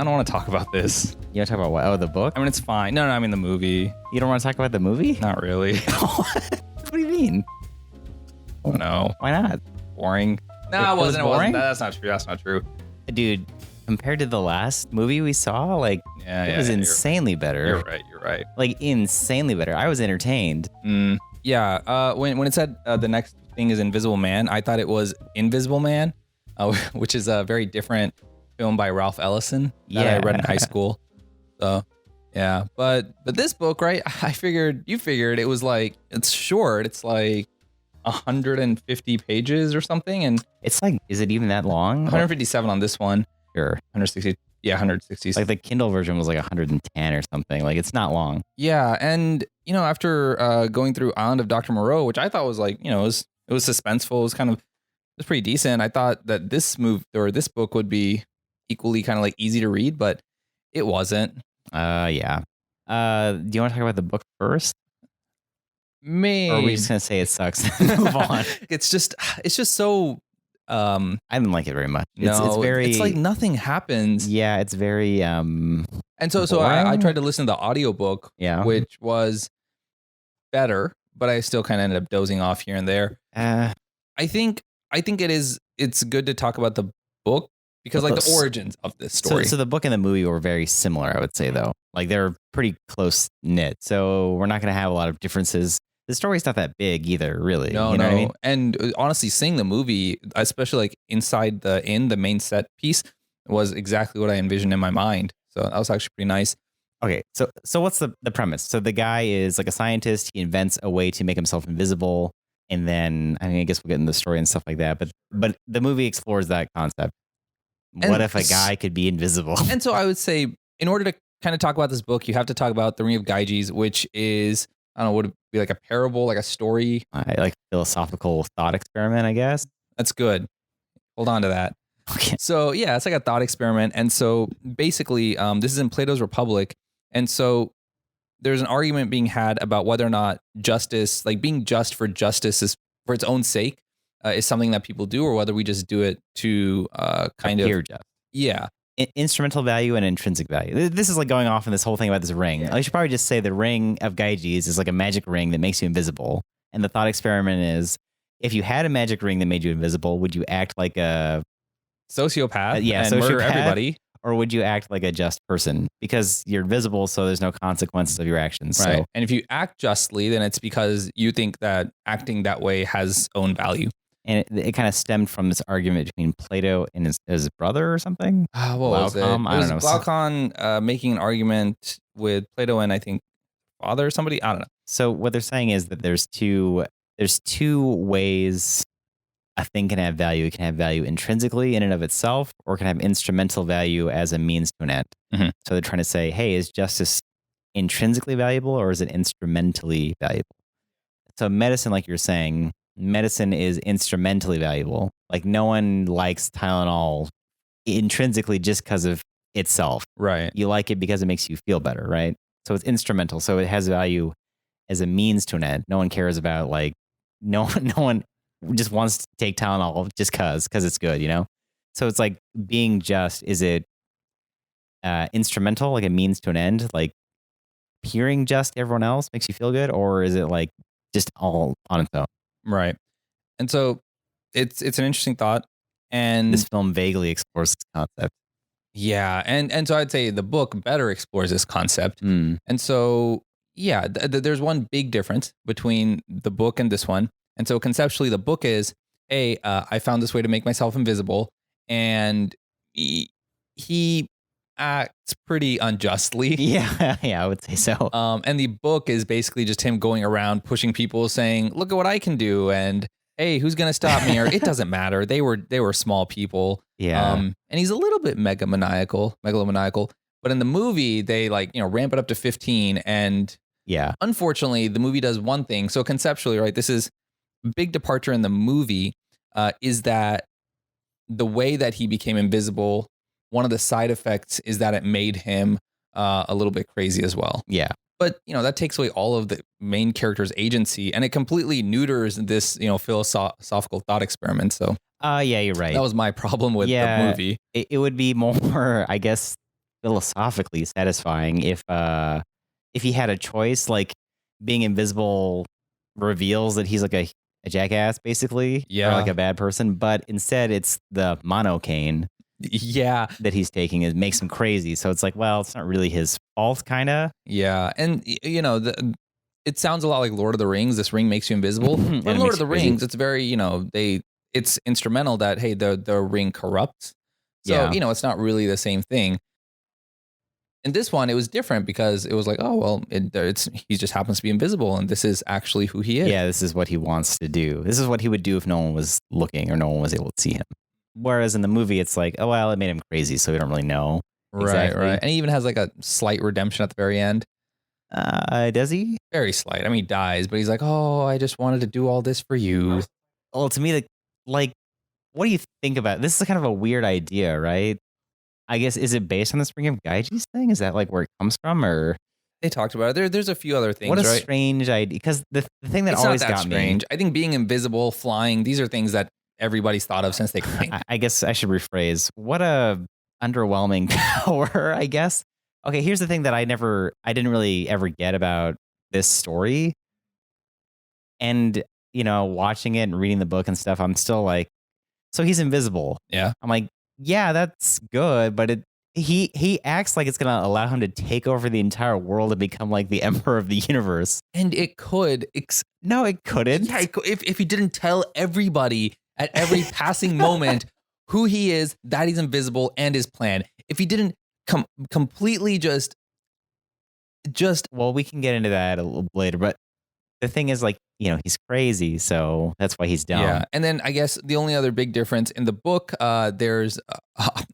don't want to talk about this. You want to talk about what? Oh, the book? I mean, it's fine. No, I mean the movie. You don't want to talk about the movie? Not really. What do you mean? Oh no. Why not? Boring. No, It it was wasn't. It wasn't. boring? That's not true. That's not true. Dude, compared to the last movie we saw, like, Yeah, it was insanely better. You're right. You're right. Like, insanely better. I was entertained. Yeah. When it said the next thing is Invisible Man, I thought it was Invisible Man, which is a very different film by Ralph Ellison that I read in high school. So, yeah. But this book, right? You figured it was like, it's short. It's like 150 pages or something, and It's like, is it even that long? 157 on this one. Sure. 160. Yeah, 160. Like the Kindle version was like 110 or something. Like, it's not long. Yeah, and after going through Island of Dr. Moreau, which I thought was like, it was suspenseful, it was pretty decent. I thought that this book would be equally kind of like easy to read, but it wasn't. Yeah. Do you want to talk about the book first? Maybe. Or are we just gonna say it sucks and move on? It's just so. I didn't like it very much. It's like nothing happens. Yeah, it's very And so I boring? tried to listen to the audiobook, Yeah. which was better, but I still kind of ended up dozing off here and there. I think it's good to talk about the book because like the origins of this story. So the book and the movie were very similar, I would say, though. Like, they're pretty close knit. So we're not gonna have a lot of differences. The story's not that big either, really. No, you know no. what I mean? And honestly, seeing the movie, especially like inside the main set piece, was exactly what I envisioned in my mind. So that was actually pretty nice. Okay, so what's the premise? So the guy is like a scientist. He invents a way to make himself invisible, and then I guess we'll get into the story and stuff like that. But the movie explores that concept. What if a guy could be invisible? And so I would say, in order to kind of talk about this book, you have to talk about The Ring of Gyges, which is, I don't know, would it be like a parable, like a story? Like philosophical thought experiment, I guess. That's good. Hold on to that. Okay. So yeah, it's like a thought experiment. And so basically, this is in Plato's Republic. And so there's an argument being had about whether or not justice, like being just for justice is for its own sake, is something that people do, or whether we just do it to kind Appear of, just. yeah. Instrumental value and intrinsic value. This is like going off in this whole thing about this ring. Yeah. I should probably just say the ring of Gyges is like a magic ring that makes you invisible. And the thought experiment is, if you had a magic ring that made you invisible, would you act like a Sociopath, yeah, and murder sociopath? everybody. Or would you act like a just person? Because you're invisible, so there's no consequences of your actions. Right. So And if you act justly, then it's because you think that acting that way has own value. and it kind of stemmed from this argument between Plato and his brother or something. What was it? Glaucon? I It was don't know. Glaucon making an argument with Plato and I think father or somebody. I don't know. So what they're saying is that there's two ways a thing can have value. It can have value intrinsically in and of itself, or it can have instrumental value as a means to an end. Mhm. So they're trying to say, hey, is justice intrinsically valuable or is it instrumentally valuable? So medicine, like you're saying, medicine is instrumentally valuable. Like, no one likes Tylenol intrinsically just because of itself. Right. You like it because it makes you feel better, right? So it's instrumental. So it has value as a means to an end. No one cares about, like, no one just wants to take Tylenol just because it's good, you know? So it's like, being just, is it instrumental, like a means to an end? Like, appearing just to everyone else makes you feel good? Or is it like just all on its own? Right. And so it's an interesting thought. And This film vaguely explores this concept. yeah. And so I'd say the book better explores this concept. Mm. And so, yeah, there's one big difference between the book and this one. And so conceptually, the book is, I found this way to make myself invisible. And he acts pretty unjustly. Yeah, I would say so. And the book is basically just him going around pushing people, saying, "Look at what I can do," and "Hey, who's gonna stop me?" Or "It doesn't matter. They were small people." Yeah. And he's a little bit megalomaniacal. But in the movie, they ramp it up to 15. And Yeah. unfortunately, the movie does one thing. So conceptually, right, this is a big departure in the movie. Is that the way that he became invisible? One of the side effects is that it made him a little bit crazy as well. Yeah. But, that takes away all of the main character's agency, and it completely neuters this, philosophical thought experiment. So Yeah, you're right. that was my problem with the movie. It would be more, I guess, philosophically satisfying if he had a choice, like being invisible reveals that he's like a jackass basically, or like Yeah. a bad person, but instead it's the monocaine Yeah. that he's taking is makes him crazy. So it's like, well, it's not really his fault, kind of. Yeah. And it sounds a lot like Lord of the Rings. This ring makes you invisible. And But in it Lord makes of you the crazy. Rings, it's very, it's instrumental that hey, the ring corrupts. So, Yeah. it's not really the same thing. In this one, it was different because it was like, oh well, it's he just happens to be invisible, and this is actually who he is. Yeah, this is what he wants to do. This is what he would do if no one was looking or no one was able to see him. Whereas in the movie, it's like, oh, well, it made him crazy, so we don't really know Right, exactly. right. And he even has like a slight redemption at the very end. Does he? Very slight. I mean, he dies, but he's like, oh, I just wanted to do all this for you. Well, to me, like, what do you think about this? Is kind of a weird idea, right? I guess, is it based on the Spring of Gyges thing? Is that like where it comes from, or They talked about it. There's a few other things, what a right? strange idea? Because the thing that It's not always that got strange. I think being invisible, flying, these are things that everybody's thought of since they could think. I guess I should rephrase. What a underwhelming power, I guess. Okay, here's the thing that I didn't really ever get about this story. And, watching it and reading the book and stuff, I'm still like, so he's invisible. Yeah. I'm like, yeah, that's good, but he acts like it's gonna allow him to take over the entire world and become like the emperor of the universe. And it could. No, it couldn't. Yeah, if he didn't tell everybody at every passing moment who he is, that he's invisible, and his plan. If he didn't completely just Well, we can get into that a little later, but the thing is, like, he's crazy, so that's why he's dumb. yeah. And then I guess the only other big difference in the book, there's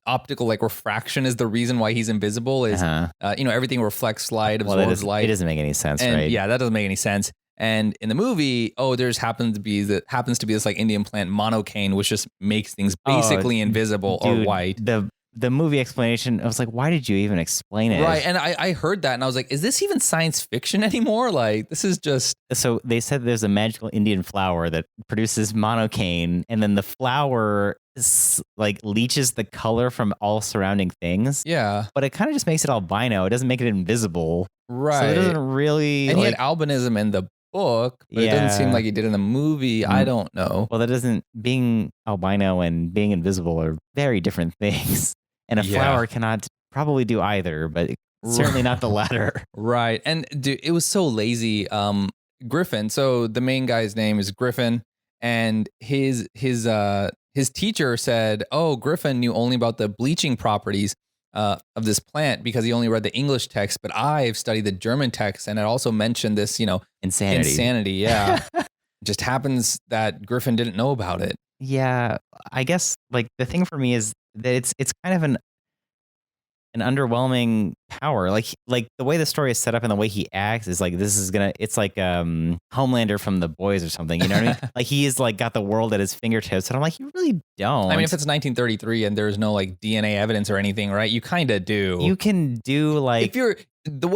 optical like refraction is the reason why he's invisible. Is everything reflects light, absorbs light. It doesn't make any sense, and right? Yeah, that doesn't make any sense. And in the movie, there's happens to be this like Indian plant monocaine, which just makes things basically invisible or white. The movie explanation, I was like, why did you even explain it? Right. And I heard that and I was like, is this even science fiction anymore? Like, this is just. So they said there's a magical Indian flower that produces monocaine, and then the flower like leaches the color from all surrounding things. Yeah. But it kind of just makes it albino. It doesn't make it invisible. Right. So it doesn't really. And he had albinism in the book, but it doesn't seem like he did in the movie. I don't know. Well, being albino and being invisible are very different things. And a flower cannot probably do either, but certainly not the latter. Right. And dude, it was so lazy. Griffin. So the main guy's name is Griffin, and his teacher said, "Oh, Griffin knew only about the bleaching properties of this plant because he only read the English text, but I've studied the German text, and it also mentioned this, insanity." Yeah. It just happens that Griffin didn't know about it. Yeah, I guess like the thing for me is that it's kind of an underwhelming power. Like the way the story is set up and the way he acts is like it's like Homelander from The Boys or something. You know what I mean? Like he is like got the world at his fingertips, and I'm like, you really don't. I mean, if it's 1933 and there's no like DNA evidence or anything, right? You kind of do. You can do like if you're the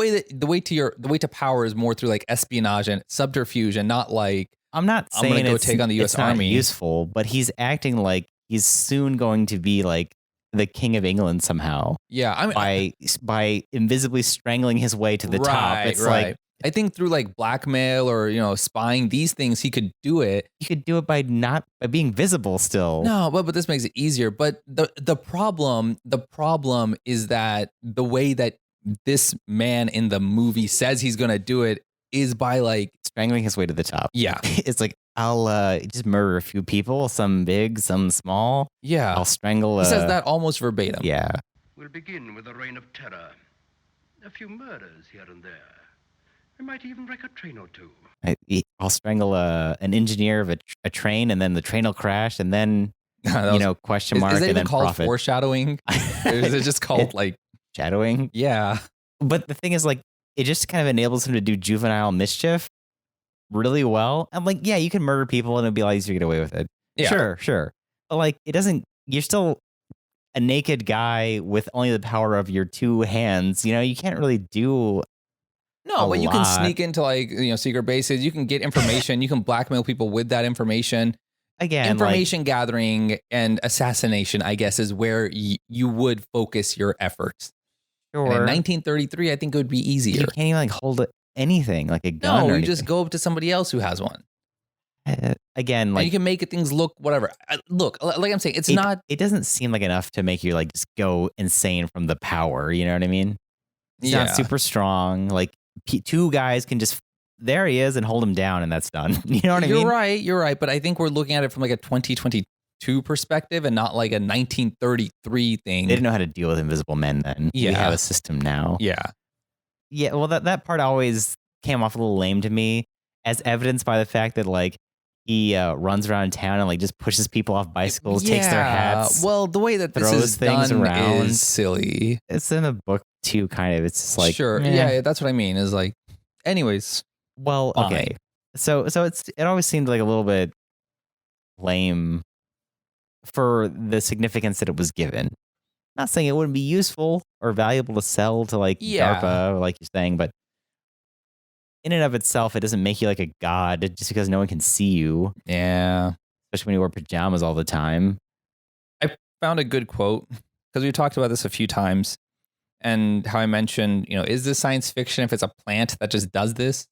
way to power is more through like espionage and subterfuge, and not like I'm saying I'm gonna go take on the U.S. Army. Useful, but he's acting like he's soon going to be like the King of England somehow. Yeah, I mean, by invisibly strangling his way to the top. It's like I think through like blackmail or spying, these things he could do it. He could do it by being visible still. No, but this makes it easier. But the problem is that the way that this man in the movie says he's gonna do it is by like strangling his way to the top. Yeah, it's like I'll just murder a few people, some big, some small. Yeah, I'll strangle. He says that almost verbatim. Yeah. We'll begin with a reign of terror. A few murders here and there. We might even wreck a train or two. I'll strangle an engineer of a train, and then the train will crash, and then question mark. Is that and even then called profit. Foreshadowing? Or is it just called like shadowing? Yeah. But the thing is, like, it just kind of enables him to do juvenile mischief really well. I'm like, yeah, you can murder people and it'd be a lot easier to get away with it. Yeah. Sure. But like, it doesn't. You're still a naked guy with only the power of your two hands. You can't really do. No, but you can sneak into like secret bases. You can get information. You can blackmail people with that information. Again, information gathering and assassination, I guess, is where you would focus your efforts. And in 1933, I think it would be easier. You can't even like hold anything like a gun. No, or you just go up to somebody else who has one. Again, And like you can make things look whatever. Look, like I'm saying, it's not. It doesn't seem like enough to make you like just go insane from the power. You know what I mean? It's not super strong. Like two guys can just there he is and hold him down, and that's done. You know what I mean? You're right. But I think we're looking at it from like a 2022 perspective and not like a 1933 thing. They didn't know how to deal with invisible men then. Yeah. We have a system now. Yeah. Yeah. Well, that part always came off a little lame to me, as evidenced by the fact that like he runs around town and like just pushes people off bicycles, takes their hats. Well, the way that this throws is things done around is silly. It's in the book too, kind of. It's just like sure, yeah, that's what I mean. Is like, anyways. Well, okay. So it always seemed like a little bit lame for the significance that it was given. Not saying it wouldn't be useful or valuable to sell to like DARPA, like you're saying, but in and of itself, it doesn't make you like a god just because no one can see you. Yeah. Especially when you wear pajamas all the time. I found a good quote because we talked about this a few times and how I mentioned, is this science fiction if it's a plant that just does this?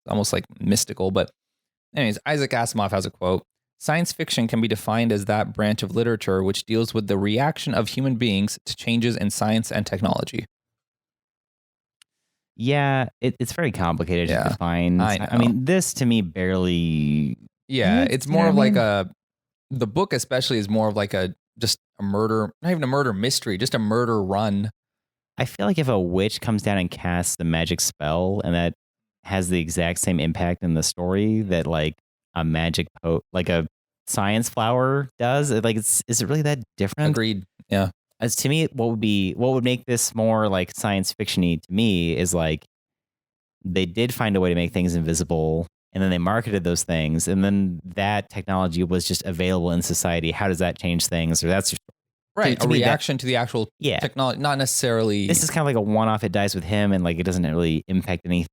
It's almost like mystical. But anyways, Isaac Asimov has a quote. Science fiction can be defined as that branch of literature which deals with the reaction of human beings to changes in science and technology. Yeah, it's very complicated to define. I mean, this to me barely. Yeah, it's more of like the book especially is more of like just a murder, not even a murder mystery, just a murder run. I feel like if a witch comes down and casts a magic spell and that has the exact same impact in the story that like a magic like a science flower does, is it really that different? Agreed. Yeah. As to me, what would make this more like science fiction-y to me is like they did find a way to make things invisible and then they marketed those things and then that technology was just available in society. How does that change things? Or that's right. A reaction to the actual technology, not necessarily. This is kind of like a one-off. It dies with him and like it doesn't really impact anything.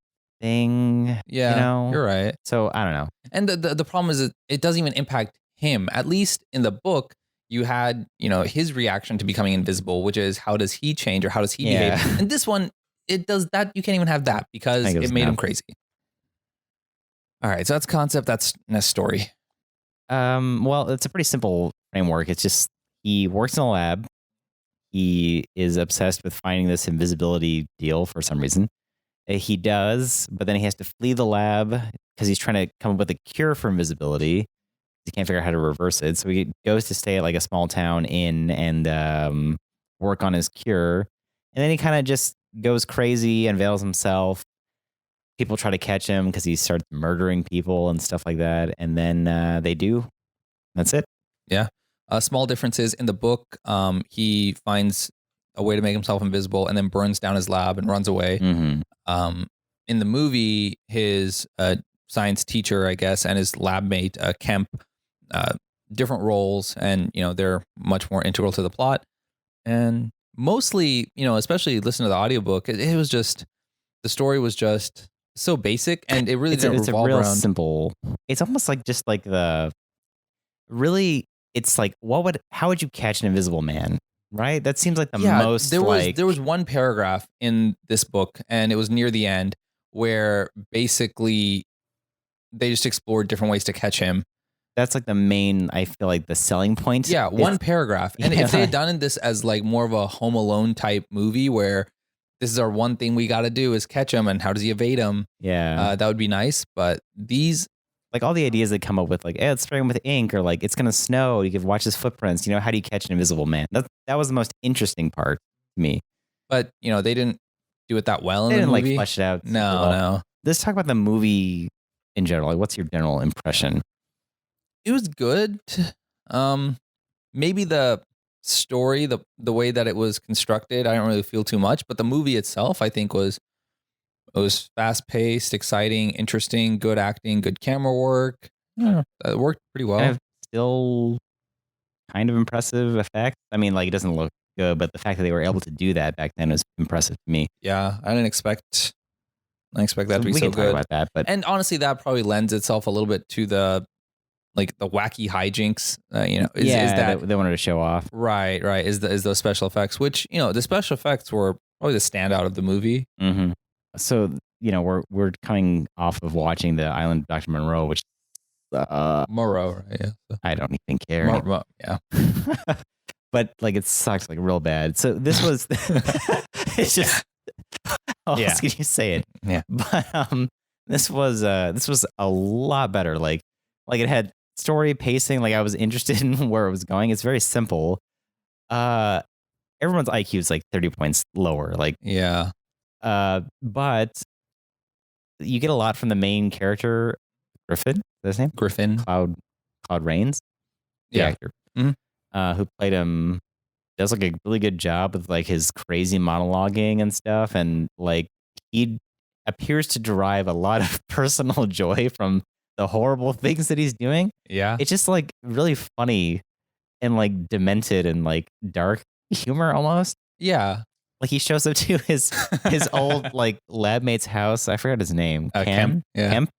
Yeah, you're right. So I don't know. And the problem is that it doesn't even impact him. At least in the book, you had, his reaction to becoming invisible, which is how does he change or how does he behave? And this one, it does that. You can't even have that because it made him crazy. All right. So that's concept. That's Ness story. Well, it's a pretty simple framework. It's just he works in a lab. He is obsessed with finding this invisibility deal for some reason. He does, but then he has to flee the lab because he's trying to come up with a cure for invisibility. He can't figure out how to reverse it. So he goes to stay at like a small town inn and work on his cure. And then he kind of just goes crazy, unveils himself. People try to catch him because he starts murdering people and stuff like that. And then they do. That's it. Yeah. Small differences in the book. He finds a way to make himself invisible and then burns down his lab and runs away. Mm-hmm. In the movie, his science teacher, I guess, and his lab mate, Kemp, different roles, and they're much more integral to the plot. And mostly, especially listen to the audiobook, it was just the story was just so basic, and it really didn't revolve real around simple. It's almost like just like it's like how would you catch an invisible man? Right? That seems like the most. There was one paragraph in this book, and it was near the end, where basically they just explored different ways to catch him. That's like the main, I feel like the selling point. Yeah, one paragraph. And if they had done this as like more of a Home Alone type movie where this is our one thing we got to do is catch him and how does he evade him? Yeah. That would be nice. But these. Like all the ideas they come up with, like, hey, let's spray him with ink, or like, it's going to snow. You can watch his footprints. How do you catch an invisible man? That was the most interesting part to me. But, they didn't do it that well in the movie. They didn't like flesh it out. No. Let's talk about the movie in general. Like, what's your general impression? It was good. Maybe the story, the way that it was constructed, I don't really feel too much. But the movie itself, I think, was fast paced, exciting, interesting, good acting, good camera work. It worked pretty well. Still kind of impressive effects. I mean, like, it doesn't look good, but the fact that they were able to do that back then was impressive to me. Yeah, I didn't expect that to be so good. We can talk about that, and honestly, that probably lends itself a little bit to the wacky hijinks. Is that they wanted to show off. Right. Is those special effects, which the special effects were probably the standout of the movie. Mm-hmm. So, we're coming off of watching The Island of Dr. Monroe, which Moreau, right? Yeah. So. I don't even care anymore. Yeah. But like it sucks like real bad. So this was it's just how else can you say it? Yeah. But this was a lot better. Like it had story pacing, like I was interested in where it was going. It's very simple. Everyone's IQ is like 30 points lower. Like yeah. But you get a lot from the main character, Griffin. Is that his name? Griffin. Cloud Rains. The actor. Mm-hmm. Who played him, does like a really good job with like his crazy monologuing and stuff. And like he appears to derive a lot of personal joy from the horrible things that he's doing. Yeah. It's just like really funny and like demented and like dark humor almost. Yeah. Like he shows up to his old like lab mate's house. I forgot his name. Kemp. Yeah. Kemp.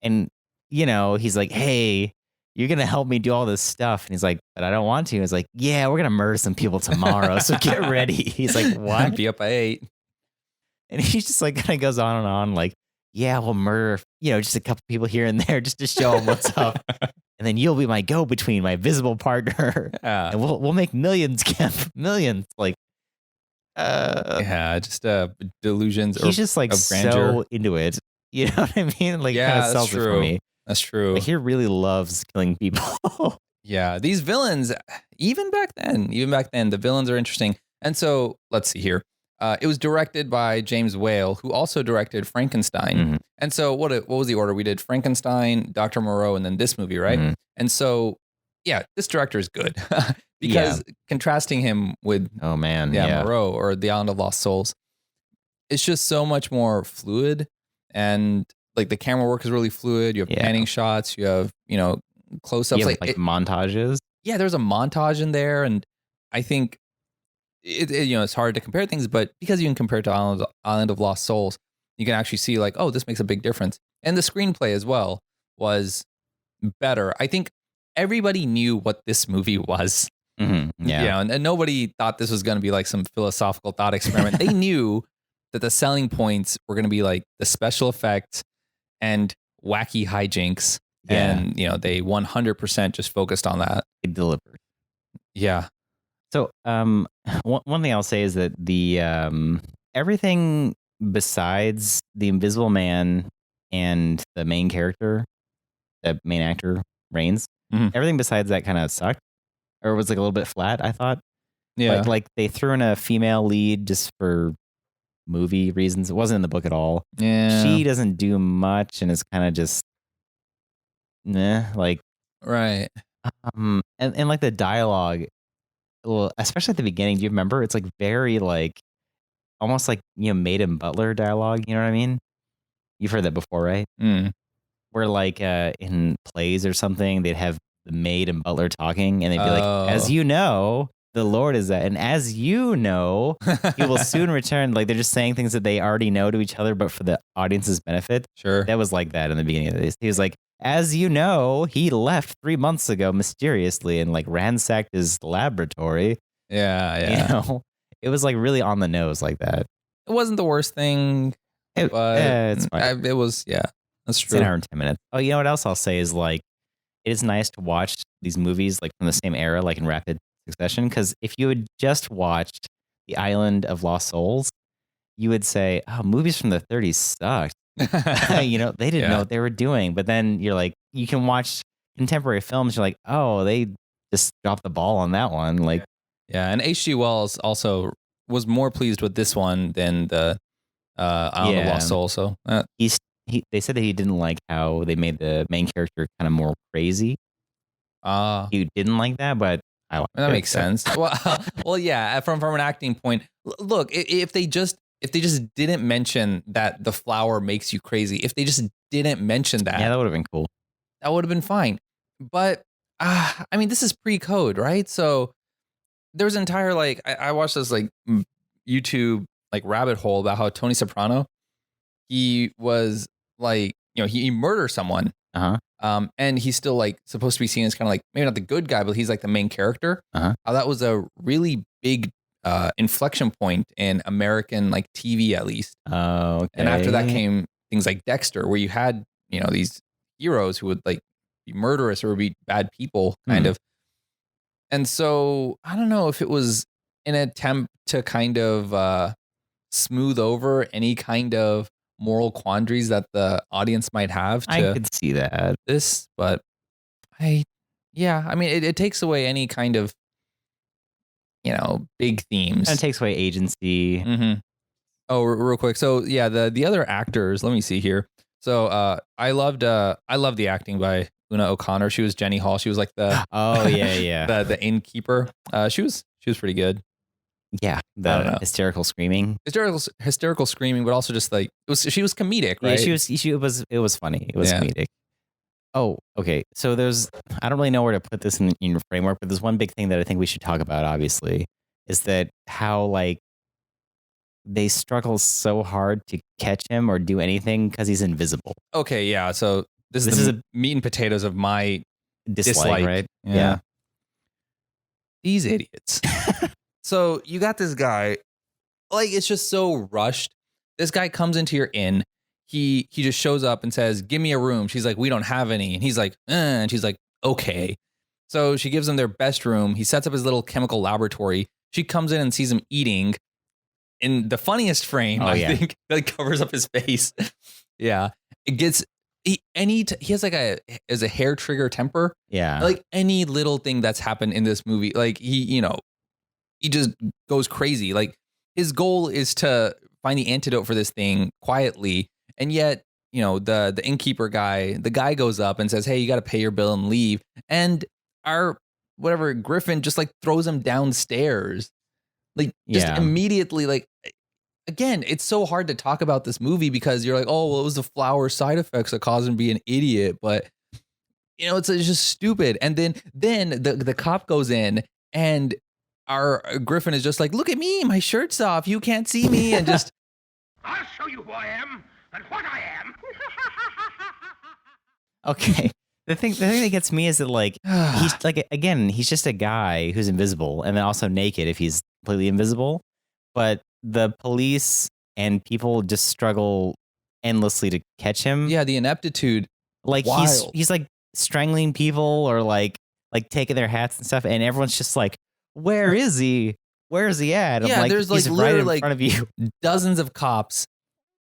And he's like, hey, you're going to help me do all this stuff. And he's like, but I don't want to. He's like, yeah, we're going to murder some people tomorrow. So get ready. He's like, what? Be up by 8. And he's just like kind of goes on and on like, yeah, we'll murder, just a couple people here and there just to show them what's up. And then you'll be my go-between, my visible partner. Yeah. And we'll make millions, Kemp. Millions. Like, just delusions. He's just like so into it. You know what I mean? Like, kind of sells it for me. That's true. Like, he really loves killing people. Yeah, these villains, even back then, the villains are interesting. And so, let's see here. It was directed by James Whale, who also directed Frankenstein. Mm-hmm. And so, what was the order? We did Frankenstein, Dr. Moreau, and then this movie, right? Mm-hmm. And so, yeah, this director is good because contrasting him with Moreau or The Island of Lost Souls, it's just so much more fluid, and like the camera work is really fluid. You have panning shots, you have close-ups, like montages. Yeah, there's a montage in there, and I think it's hard to compare things, but because you can compare it to Island of Lost Souls, you can actually see like, oh, this makes a big difference. And the screenplay as well was better. I think everybody knew what this movie was. Mm-hmm. Yeah. And nobody thought this was going to be like some philosophical thought experiment. They knew that the selling points were going to be like the special effects and wacky hijinks. Yeah. And, they 100% just focused on that. It delivered. Yeah. So, one thing I'll say is that the everything besides the Invisible Man and the main character, the main actor, Rains, everything besides that kind of sucked or was like a little bit flat, I thought. Yeah. Like they threw in a female lead just for movie reasons. It wasn't in the book at all. Yeah. She doesn't do much and is kind of just like right. And like the dialogue, well, especially at the beginning, do you remember? It's like very like almost like maid and butler dialogue, you know what I mean? You've heard that before, right? Where like in plays or something, they'd have the maid and butler talking and they'd be like, as you know, the Lord is that, and as you know, he will soon return. Like they're just saying things that they already know to each other, but for the audience's benefit. Sure. That was like that in the beginning of this. He was like, as you know, he left 3 months ago mysteriously and like ransacked his laboratory. Yeah. It was like really on the nose like that. It wasn't the worst thing, but it's fine. It was, that's true. It's an hour and 10 minutes. Oh, you know what else I'll say is like, it is nice to watch these movies like from the same era, like in rapid succession. Because if you had just watched The Island of Lost Souls, you would say, oh, movies from the 30s sucked. They didn't know what they were doing. But then you're like, you can watch contemporary films. You're like, oh, they just dropped the ball on that one. Like, and H.G. Wells also was more pleased with this one than the Island of Lost Souls. So they said that he didn't like how they made the main character kind of more crazy. He didn't like that, but I like that makes sense. Well, yeah. From an acting point, look, if they just didn't mention that the flower makes you crazy, if they just didn't mention that, that would have been cool. That would have been fine. But I mean, this is pre-code, right? So there's an entire like I watched this like YouTube like rabbit hole about how Tony Soprano, he was like, he murdered someone. And he's still like supposed to be seen as kind of like maybe not the good guy, but he's like the main character. That was a really big inflection point in American like TV at least. Oh, okay. And after that came things like Dexter, where you had, these heroes who would like be murderous or be bad people kind of. And so I don't know if it was an attempt to kind of smooth over any kind of moral quandaries that the audience might have I to could see that. this, but I mean, it takes away any kind of, big themes. And it takes away agency. Mm-hmm. Oh, real quick. So yeah, the other actors, let me see here. So I loved the acting by Una O'Connor. She was Jenny Hall. She was like the Oh yeah. the innkeeper. She was pretty good. Yeah, the hysterical screaming. Hysterical screaming, but also just like she was comedic, right? Yeah, it was funny. It was comedic. Oh, okay. So I don't really know where to put this in your framework, but there's one big thing that I think we should talk about, obviously, is that how like they struggle so hard to catch him or do anything because he's invisible. Okay, yeah. So this is the meat and potatoes of my dislike, right? Yeah. These idiots. So you got this guy, like it's just so rushed. This guy comes into your inn. He just shows up and says, "Give me a room." She's like, "We don't have any." And he's like, and she's like, "Okay." So she gives him their best room. He sets up his little chemical laboratory. She comes in and sees him eating in the funniest frame, I think, that covers up his face. Yeah. It gets he has like a hair trigger temper. Yeah. Like any little thing that's happened in this movie, like he just goes crazy. Like his goal is to find the antidote for this thing quietly. And yet, the innkeeper guy, the guy goes up and says, "Hey, you got to pay your bill and leave." And our Griffin just like throws him downstairs. Like just immediately, like, again, it's so hard to talk about this movie because you're like, oh, well, it was the flower side effects that caused him to be an idiot. But, it's just stupid. And then the cop goes in and our Griffin is just like, "Look at me, my shirt's off. You can't see me." And just, I'll show you who I am and what I am. Okay. The thing that gets me is that like he's like, again, he's just a guy who's invisible and then also naked if he's completely invisible. But the police and people just struggle endlessly to catch him. yeah, the ineptitude. Like wild. he's like strangling people or like taking their hats and stuff, and everyone's just like, "Where is he? Where is he at?" Yeah, like, there's like he's literally right in front of you. Dozens of cops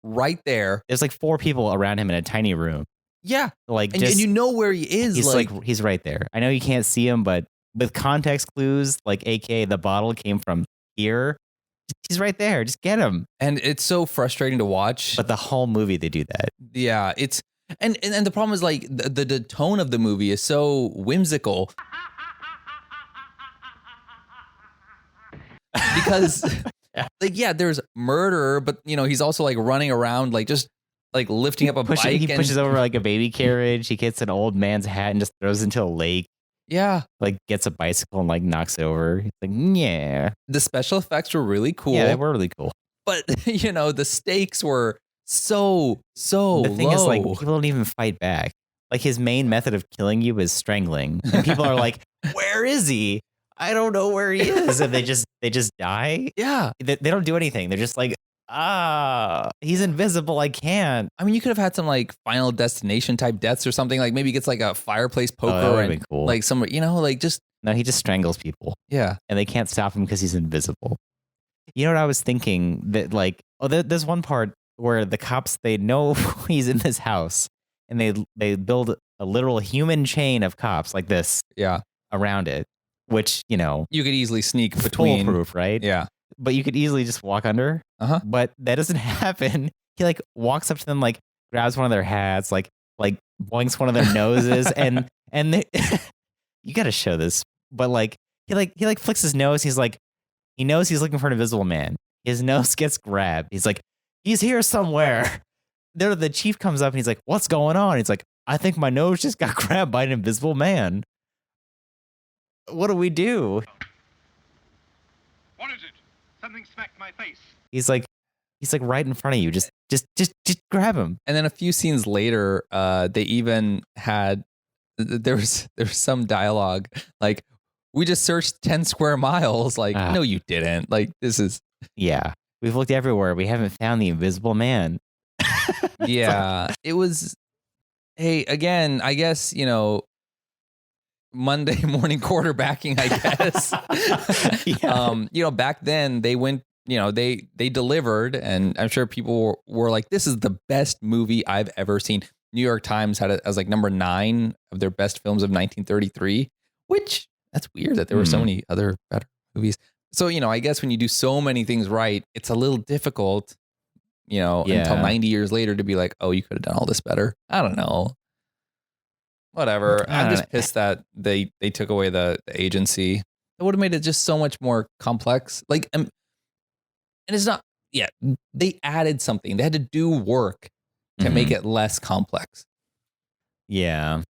right there. There's like 4 people around him in a tiny room. Yeah, like and you know where he is. He's like he's right there. I know you can't see him, but with context clues, like AKA the bottle came from here. He's right there. Just get him. And it's so frustrating to watch. But the whole movie they do that. Yeah, it's and the problem is like the tone of the movie is so whimsical. Because like there's murder, but he's also like running around like just like lifting up a bike. He pushes over like a baby carriage. He gets an old man's hat and just throws it into a lake. Yeah. Like gets a bicycle and like knocks it over. He's like, yeah. The special effects were really cool. Yeah, they were really cool. But the stakes were so The thing low. is like people don't even fight back. Like his main method of killing you is strangling. And people are like, "Where is he? I don't know where he is." And they just die. Yeah. They don't do anything. They're just like, he's invisible. I can't. I mean, you could have had some like Final Destination type deaths or something. Like maybe he gets like a fireplace poker that would've and been cool. like some, like just. No, he just strangles people. Yeah. And they can't stop him because he's invisible. You know what I was thinking? That like, there's one part where the cops, they know he's in this house and they build a literal human chain of cops like this. Yeah. Around it, which, you could easily sneak between. Foolproof, right? Yeah. But you could easily just walk under. Uh-huh. But that doesn't happen. He like walks up to them, like grabs one of their hats, like boinks one of their noses, and they, you got to show this. But like he flicks his nose. He's like, he knows he's looking for an invisible man. His nose gets grabbed. He's like, he's here somewhere. There, the chief comes up and he's like, "What's going on?" He's like, "I think my nose just got grabbed by an invisible man. What do we do?" What is it? Something smacked my face. He's like right in front of you. Just grab him. And then a few scenes later, they even had there was some dialogue like, we just searched 10 square miles. Like, no, you didn't. Like, this is. Yeah. We've looked everywhere. We haven't found the Invisible Man. Yeah. It was, hey, again, I guess, Monday morning quarterbacking, I guess. Back then they went, they delivered, and I'm sure people were like, this is the best movie I've ever seen. New York Times had it as like number 9 of their best films of 1933, which that's weird that there were so many other better movies. So, I guess when you do so many things right, it's a little difficult, until 90 years later to be like, oh, you could have done all this better. I don't know. Whatever. I'm just pissed that they took away the agency. It would have made it just so much more complex. Like, and it's not, they added something. They had to do work to make it less complex. Yeah.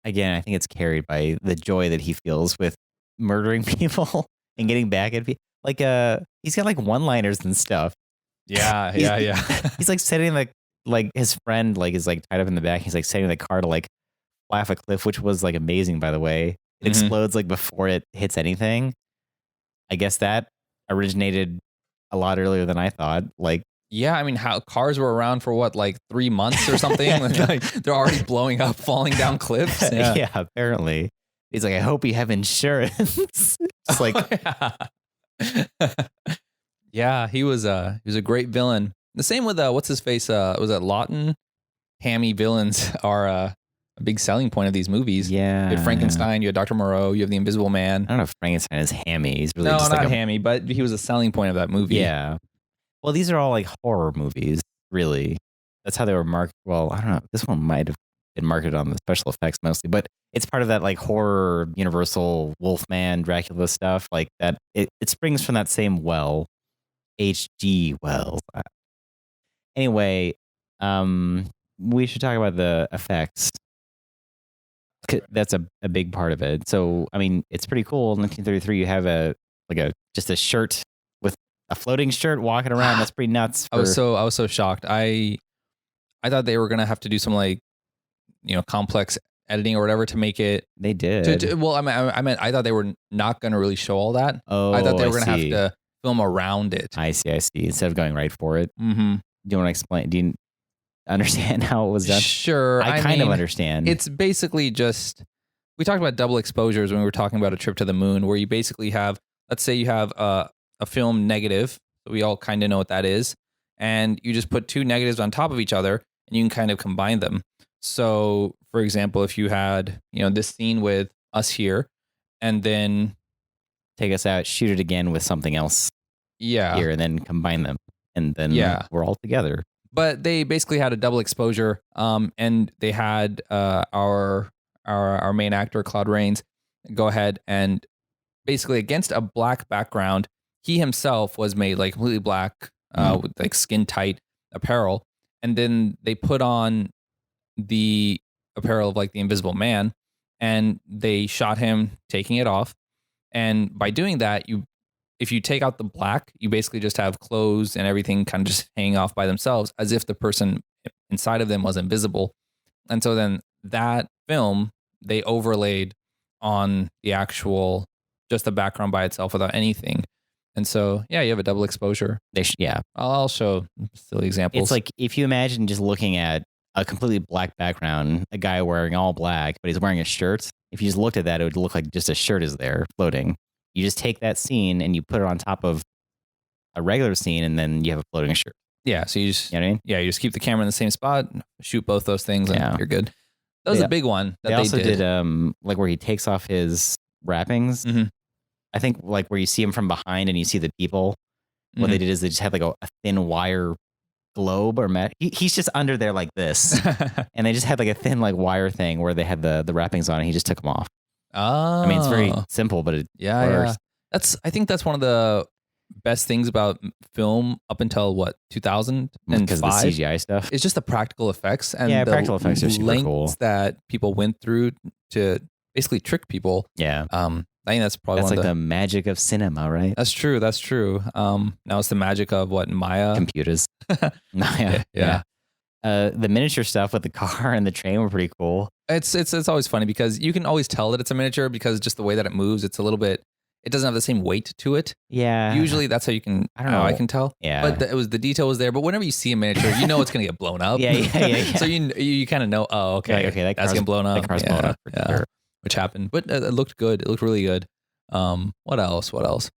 Again, I think it's carried by the joy that he feels with murdering people and getting back at people. Like, he's got like one-liners and stuff. Yeah. He's like setting like his friend like is like tied up in the back. He's like setting the car to like fly off a cliff, which was like amazing, by the way. It explodes like before it hits anything. I guess that originated a lot earlier than I thought. Like, yeah, I mean, how cars were around for what, like 3 months or something? Like, they're already blowing up, falling down cliffs. Yeah, apparently. He's like, I hope you have insurance. It's like, yeah, he was a great villain. The same with what's his face? Was that Lawton? Hammy villains are a big selling point of these movies. Yeah, you had Frankenstein, you had Dr. Moreau, you have the Invisible Man. I don't know if Frankenstein is hammy. He's really no, just not like hammy, but he was a selling point of that movie. Yeah. Well, these are all like horror movies, really. That's how they were marketed. Well, I don't know. This one might have been marketed on the special effects mostly, but it's part of that like horror, Universal, Wolfman, Dracula stuff like that. It springs from that same well, H.G. Wells. Anyway, we should talk about the effects. That's a big part of it. So, I mean, it's pretty cool. In 1933, you have just a shirt with a floating shirt walking around. That's pretty nuts. I was so shocked. I thought they were gonna have to do some like, complex editing or whatever to make it. They did. Well, I meant I thought they were not gonna really show all that. Oh, I thought they were gonna have to film around it. I see. Instead of going right for it. Mm-hmm. Do you want to explain? Do you understand how it was done? Sure. I kind of understand. It's basically just, we talked about double exposures when we were talking about A Trip to the Moon, where you basically have, let's say you have a film negative. So we all kind of know what that is. And you just put 2 negatives on top of each other and you can kind of combine them. So for example, if you had, this scene with us here and then take us out, shoot it again with something else here and then combine them. And then we're all together. But they basically had a double exposure, and they had our main actor Claude Rains go ahead and basically against a black background, he himself was made like completely black with like skin tight apparel, and then they put on the apparel of like the Invisible Man, and they shot him taking it off, and by doing that, if you take out the black, you basically just have clothes and everything kind of just hanging off by themselves as if the person inside of them was invisible. And so then that film, they overlaid on the actual, just the background by itself without anything. And so, you have a double exposure. I'll show silly examples. It's like if you imagine just looking at a completely black background, a guy wearing all black, but he's wearing a shirt. If you just looked at that, it would look like just a shirt is there floating. You just take that scene and you put it on top of a regular scene, and then you have a floating shirt. Yeah, so you just, you know what I mean? Yeah, you just keep the camera in the same spot, shoot both those things, and you're good. That was a big one that they also did. Like where he takes off his wrappings. Mm-hmm. I think like where you see him from behind and you see the people. What they did is they just had like a thin wire globe or mat. He's just under there like this, and they just had like a thin like wire thing where they had the wrappings on, and he just took them off. Oh, I mean, it's very simple, but it works. I think that's one of the best things about film up until 2005, because of the CGI stuff. It's just the practical effects and the practical effects are super cool that people went through to basically trick people. Yeah. I think that's probably like the magic of cinema, right? That's true. Now it's the magic of what, Maya? Computers. Maya. Yeah. The miniature stuff with the car and the train were pretty cool. It's always funny because you can always tell that it's a miniature because just the way that it moves, it's a little bit. It doesn't have the same weight to it. Yeah. Usually that's how you can. I don't know. I can tell. Yeah. But the detail was there. But whenever you see a miniature, you know it's gonna get blown up. Yeah. So you kind of know. Oh, okay. Okay. That's getting blown up. That car's blown up. For sure. Which happened, but it looked good. It looked really good. What else?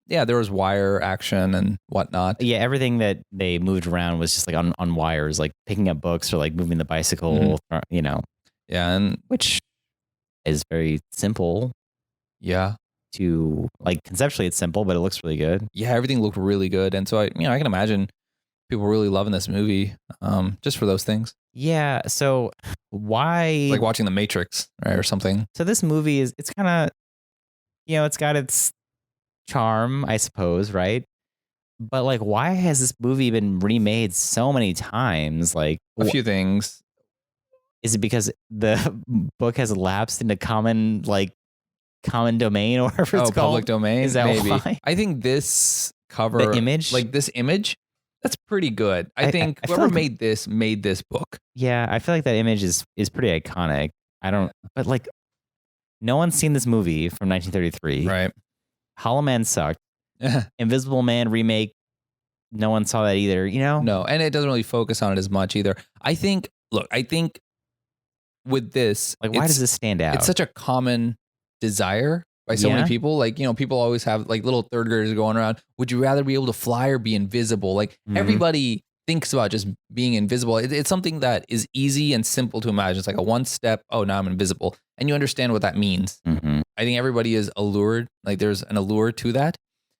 Yeah, there was wire action and whatnot. Yeah, everything that they moved around was just like on wires, like picking up books or like moving the bicycle, you know. Yeah, and which is very simple. Yeah. To like conceptually it's simple, but it looks really good. Yeah, everything looked really good. And so I can imagine people really loving this movie just for those things. Yeah. So why like watching The Matrix, right, or something. So this movie it's kind of, it's got its charm, I suppose, right? But like, why has this movie been remade so many times? Like a few things. Is it because the book has lapsed into common domain or whatever it's called? Public domain? Is that maybe? Why? I think this cover, the image, this image, that's pretty good. I think whoever made this book. Yeah, I feel like that image is pretty iconic. But like, no one's seen this movie from 1933. Right. Hollow Man sucked. Invisible Man remake, no one saw that either, No, and it doesn't really focus on it as much either. I think with this, like, why does this stand out? It's such a common desire by so many people. Like, people always have like little third graders going around. Would you rather be able to fly or be invisible? Like everybody thinks about just being invisible. It's something that is easy and simple to imagine. It's like a one step. Oh, now I'm invisible. And you understand what that means. I think everybody is allured. Like there's an allure to that.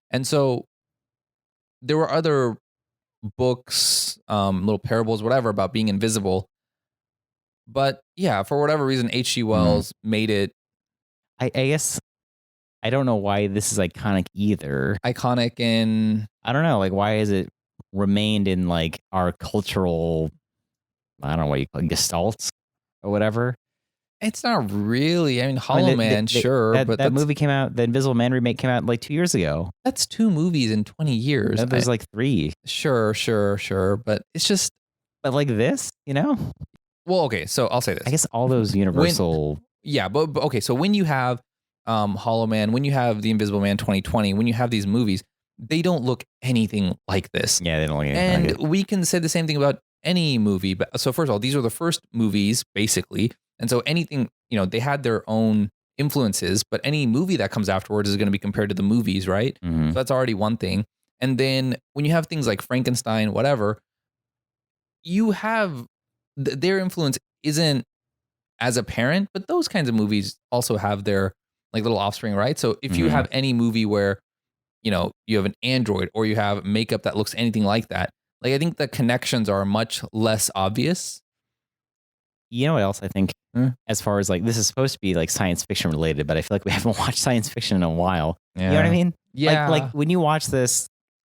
And so there were other books, little parables, whatever, about being invisible. But yeah, for whatever reason, H.G. Wells made it. I guess I don't know why this is iconic either. Iconic in, I don't know, like why has it remained in like our cultural, I don't know what you call it, gestalts or whatever. It's not really. I mean, Hollow Man, sure, but that movie came out. The Invisible Man remake came out like 2 years ago. That's 2 movies in 20 years. No, there's like 3. Sure, but it's just. But like this, Well, okay, so I'll say this. I guess all those Universal. But okay, so when you have Hollow Man, when you have The Invisible Man 2020, when you have these movies, they don't look anything like this. Yeah, they don't look anything and like it. We can say the same thing about any movie. But so first of all, these are the first movies, basically. And so anything, they had their own influences, but any movie that comes afterwards is going to be compared to the movies, right? So that's already one thing. And then when you have things like Frankenstein, whatever, you have their influence isn't as apparent, but those kinds of movies also have their like little offspring, right? So if you have any movie where, you have an android or you have makeup that looks anything like that, like I think the connections are much less obvious. You know what else I think? As far as like, this is supposed to be like science fiction related, but I feel like we haven't watched science fiction in a while. Yeah. You know what I mean? Yeah. Like when you watch this,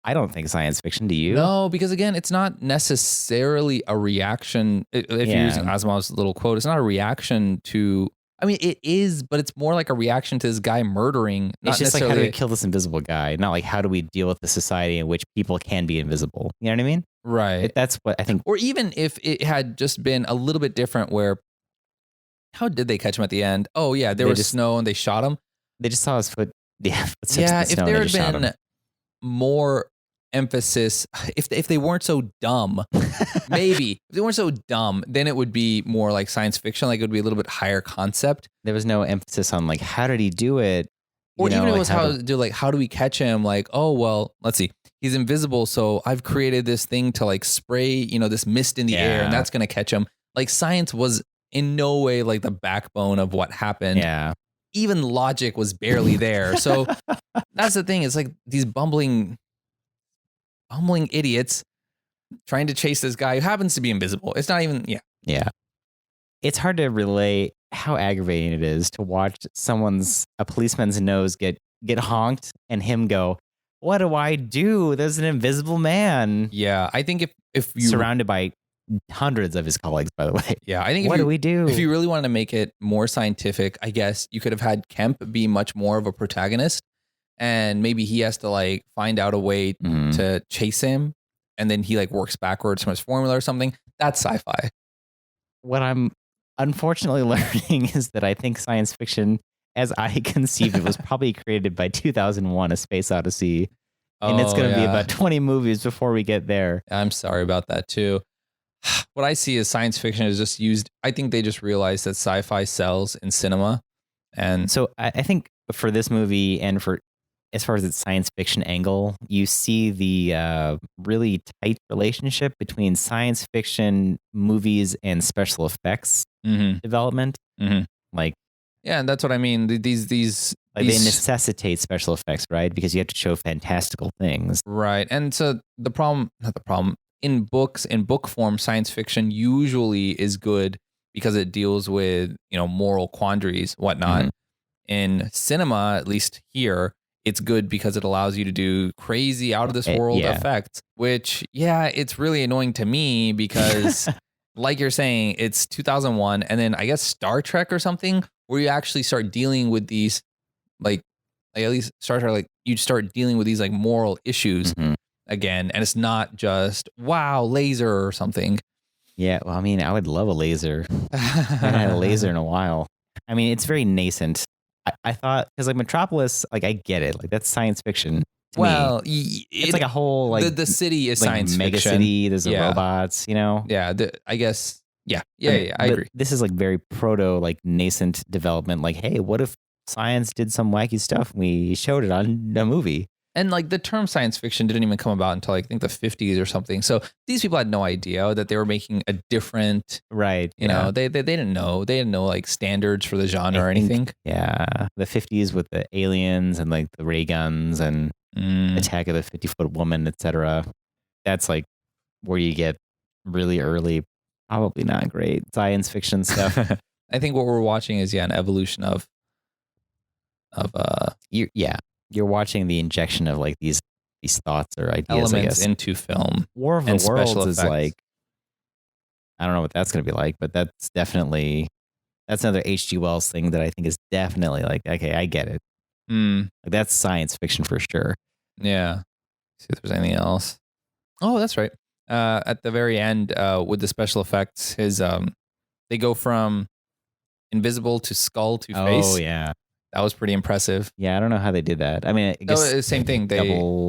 I don't think science fiction. Do you? No, because again, it's not necessarily a reaction. If you're using Asimov's little quote, it's not a reaction to. I mean, it is, but it's more like a reaction to this guy murdering. It's just like, how do we kill this invisible guy? Not like, how do we deal with the society in which people can be invisible? You know what I mean? Right. That's what I think. Or even if it had just been a little bit different, where how did they catch him at the end? Oh yeah, there was snow and they shot him. They just saw his foot. Yeah. Yeah. If there had been more emphasis, if they weren't so dumb, maybe if they weren't so dumb, then it would be more like science fiction. Like it would be a little bit higher concept. There was no emphasis on like, how did he do it? Or even it was how do we catch him? Like, oh, well, let's see. He's invisible. So I've created this thing to like spray, this mist in the air and that's going to catch him. Like science was in no way like the backbone of what happened. Yeah. Even logic was barely there. So that's the thing. It's like these bumbling idiots trying to chase this guy who happens to be invisible. It's not even, Yeah. It's hard to relate how aggravating it is to watch a policeman's nose get honked and him go, what do I do? There's an invisible man. Yeah. I think if you surrounded by hundreds of his colleagues, by the way. Yeah. I think what do we do? If you really wanted to make it more scientific, I guess you could have had Kemp be much more of a protagonist. And maybe he has to like find out a way to chase him. And then he like works backwards from his formula or something. That's sci-fi. What I'm unfortunately learning is that I think science fiction, as I conceived it, was probably created by 2001: A Space Odyssey, and it's Oh going to be yeah, about 20 movies before we get there. I'm sorry about that too. What I see as science fiction is just used. I think they just realized that sci-fi sells in cinema, and So I think for this movie and for as far as its science fiction angle, you see the really tight relationship between science fiction movies and special effects mhm, development. mhm. Like, Yeah, and that's what I mean. These they necessitate special effects, right? Because you have to show fantastical things. right. And so the problem, not the problem, in books, in book form, science fiction usually is good because it deals with, moral quandaries, whatnot. Mhm. In cinema, at least here, it's good because it allows you to do crazy out of this world Yeah. effects, which, yeah, it's really annoying to me because, like you're saying, it's 2001. And then I guess Star Trek or something, where you actually start dealing with these, like at least Star Trek, like you start dealing with these like moral issues Mhm. again. And it's not just, wow, laser or something. Yeah. Well, I mean, I would love a laser. I haven't had a laser in a while. I mean, it's very nascent. I thought, because like Metropolis, like I get it. Like that's science fiction to me. Well, It's like a whole like the city is like science mega fiction. city. There's the Yeah. robots, Yeah, I guess. Yeah, I But agree. this is like very proto, like nascent development. Like, hey, what if science did some wacky stuff and we showed it on a movie? And like the term science fiction didn't even come about until like, I think the 50s or something. So these people had no idea that they were making a different, Right. they didn't know. They didn't know like standards for the genre or I think, anything. Yeah. The 50s with the aliens and like the ray guns and Attack of the 50-Foot Woman, etc. That's like where you get really early, probably not great science fiction stuff. I think what we're watching is an evolution of You're watching the injection of like these thoughts or ideas, I elements guess. into film. War of and the special Worlds is effects. like, I don't know what that's going to be like, but that's another H.G. Wells thing that I think is definitely like, okay, I get it. Mm, Like, that's science fiction for sure. yeah. See if there's anything else. Oh, that's right. At the very end, with the special effects, they go from invisible to skull to face. Oh yeah, That was pretty impressive. yeah. I don't know how they did that. I mean, I No, guess it's the same thing.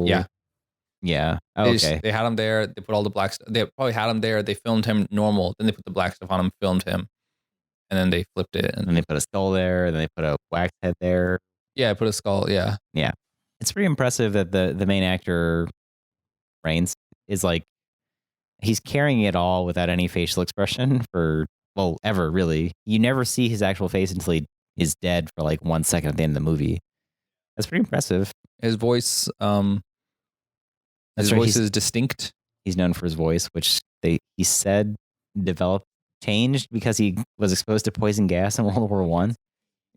yeah. Oh, okay. They had him there. They put all the black stuff. They probably had him there. They filmed him normal. Then they put the black stuff on him, filmed him, and then they flipped it. And then they put a skull there, and then they put a wax head there. Yeah, put a skull. Yeah. Yeah, it's pretty impressive that the main actor, Reigns, is like, he's carrying it all without any facial expression ever really. You never see his actual face until he is dead for like 1 second at the end of the movie. That's pretty impressive. His voice, That's right, is distinct. He's known for his voice, which he said changed because he was exposed to poison gas in World War One.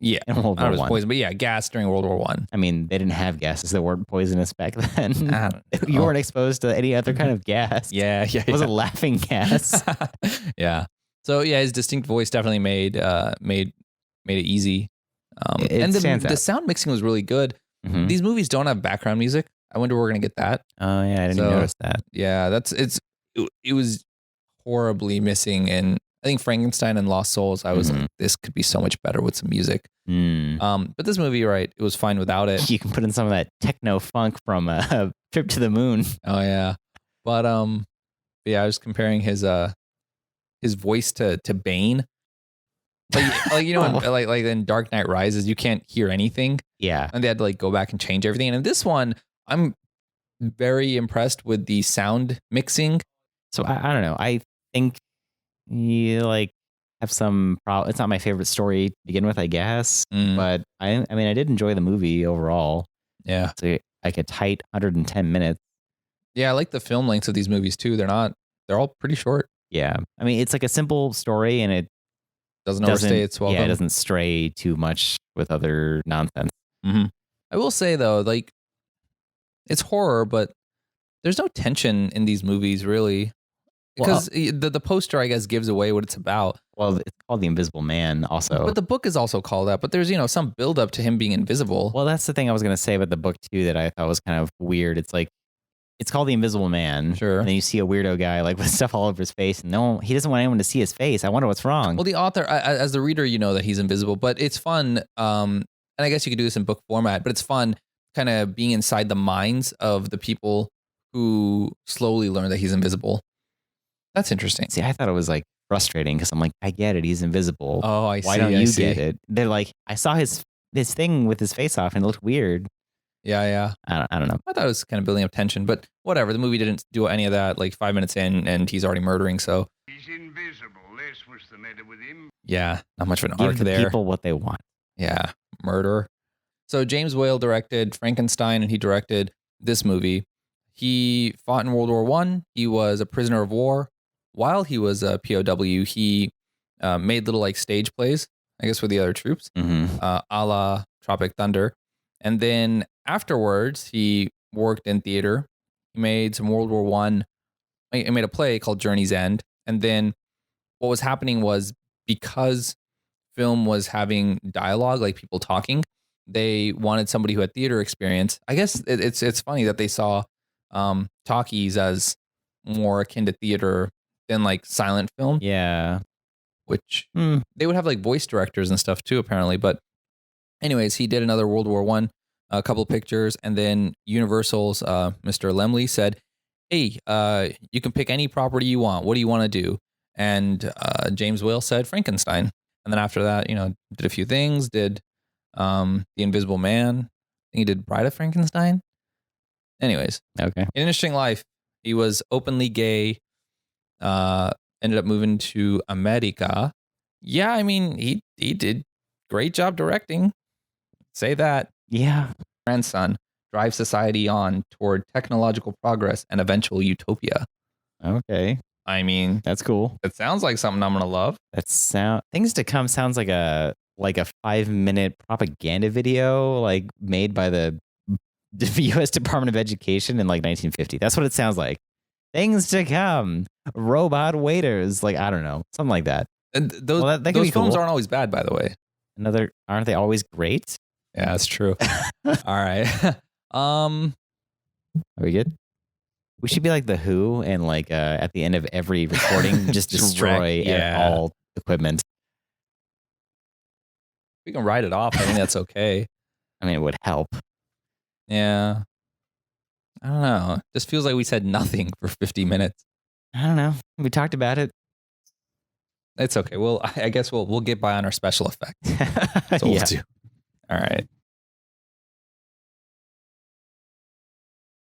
Yeah, In World I War was One. poison, but yeah, gas during World War One. I mean, they didn't have gases that weren't poisonous back then. I don't You know. weren't exposed to any other kind of gas. Yeah. It was a laughing gas. Yeah. So yeah, his distinct voice definitely made it easy. It And stands the out. sound mixing was really good. Mhm. These movies don't have background music. I wonder where we're gonna get that. Oh yeah, I didn't So- notice that. Yeah, it was horribly missing. And I think Frankenstein and Lost Souls, I was Mhm. like, this could be so much better with some music. Mm. But this movie, you're right, it was fine without it. You can put in some of that techno funk from Trip to the Moon. Oh yeah, but yeah, I was comparing his voice to Bane. Like like in Dark Knight Rises, you can't hear anything, Yeah. and they had to like go back and change everything. And in this one, I'm very impressed with the sound mixing. So I don't know. I think you like have some problem. It's not my favorite story to begin with, I guess. Mm, But I mean, I did enjoy the movie overall. yeah, It's like a tight 110 minutes. yeah, I like the film lengths of these movies too. They're all pretty short. Yeah. I mean, it's like a simple story and it Doesn't overstay its welcome. Yeah, it doesn't stray too much with other nonsense. Mm-hmm. I will say though, like it's horror, but there's no tension in these movies really, because the poster, I guess, gives away what it's about. Well, it's called The Invisible Man also. But the book is also called that. But there's some build up to him being invisible. Well, that's the thing I was going to say about the book too that I thought was kind of weird. It's like it's called The Invisible Man. Sure. And then you see a weirdo guy like with stuff all over his face, and he doesn't want anyone to see his face. I wonder what's wrong. Well, the author, as the reader, you know that he's invisible, but it's fun. And I guess you could do this in book format, but it's fun kind of being inside the minds of the people who slowly learn that he's invisible. That's interesting. See, I thought it was like frustrating because I'm like, I get it, he's invisible. Oh, I see. Why don't you get it? They're like, I saw his thing with his face off and it looked weird. Yeah. I don't know. I thought it was kind of building up tension, but whatever. The movie didn't do any of that. Like 5 minutes in, and he's already murdering. So He's invisible. That's what's the matter with him. yeah, not much of an Give arc the there. people what they want. Yeah, murder. So James Whale directed Frankenstein, and he directed this movie. He fought in World War I. He was a prisoner of war. While he was a POW, he made little like stage plays, I guess, with the other troops, a la Tropic Thunder. And then afterwards, he worked in theater. He made some World War I. He made a play called Journey's End. And then what was happening was, because film was having dialogue, like people talking, they wanted somebody who had theater experience. I guess it's funny that they saw talkies as more akin to theater than like silent film. Yeah. Which they would have like voice directors and stuff too, apparently. But anyways, he did another World War I, a couple pictures, and then Universal's Mr. Lemley said, hey, you can pick any property you want. What do you want to do? And James Whale said Frankenstein. And then after that, did a few things, did The Invisible Man. I think he did Bride of Frankenstein. Anyways, okay. An interesting life. He was openly gay, ended up moving to America. Yeah, I mean, he did great job directing. Say that. Yeah. Grandson drives society on toward technological progress and eventual utopia. Okay. I mean, that's cool. It sounds like something I'm gonna love. Things to Come sounds like a 5-minute propaganda video like made by the U.S. Department of Education in like 1950. That's what it sounds like. Things to Come, robot waiters, like I don't know, something like that. And those those films cool. aren't always bad, by the way. Aren't they always great? Yeah, that's true. All right. Are we good? We should be like the Who, and like at the end of every recording, just destroy all equipment. We can write it off. I think that's okay. I mean, it would help. Yeah. I don't know. Just feels like we said nothing for 50 minutes. I don't know. We talked about it. It's okay. Well, I guess we'll get by on our special effects. That's what we'll do. All right.